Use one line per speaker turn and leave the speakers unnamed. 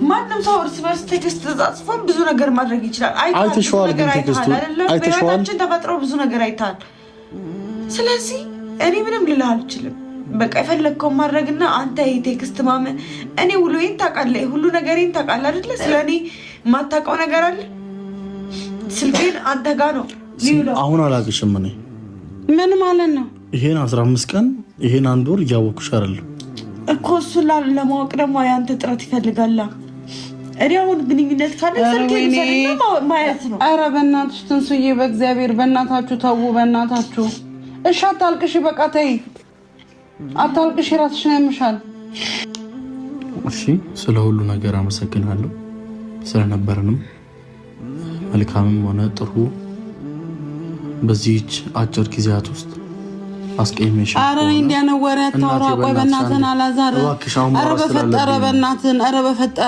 ማንም ሰው እርስ በርስ ቴክስት ተጻጽፎ ብዙ ነገር ማድረግ ይችላል።
አይተሽዋል ግን ቴክስቱ አይተሽዋል።
ተፈጥሮ ብዙ ነገር አይታል። ስለዚህ እኔ ምንም ልልህ አልችልም። በቃ የፈለግከው ማድረግና አንተ ይሄ ቴክስት ማመን እኔ ውሎዬን ታውቃለህ፣ ሁሉ ነገሬን ታውቃለህ አይደለ? ስለኔ የማታውቀው ነገር አለ? ስልኬን አንተ ጋር ነው።
አሁን አላውቅሽም። እኔ
ምን ማለት ነው?
ይሄን 15 ቀን ይሄን 1 ወር እያወቅሽ አይደለም
እኮ እሱን ለማወቅ ደግሞ ያንተ ጥረት ይፈልጋል። እኔ አሁን ግንኙነት ካለ ስልኬን ሰጥና ማየት ነው።
ኧረ በእናትሽ ትንሱዬ፣ በእግዚአብሔር በእናታችሁ ተው፣ በእናታችሁ እሺ። አታልቅሽ፣ በቃ ተይ፣ አታልቅሽ፣ ራስሽን ያምሻል።
እሺ፣ ስለ ሁሉ ነገር አመሰግናለሁ። ስለነበረንም መልካምም ሆነ ጥሩ በዚህች አጭር ጊዜያት ውስጥ አስቀይሜሽ።
ኧረ እንዲያነው ወሬ አታውራ። ቆይ በእናትህን አላዛር፣ ኧረ በፈጠረ በእናትህን፣ ኧረ በፈጠረ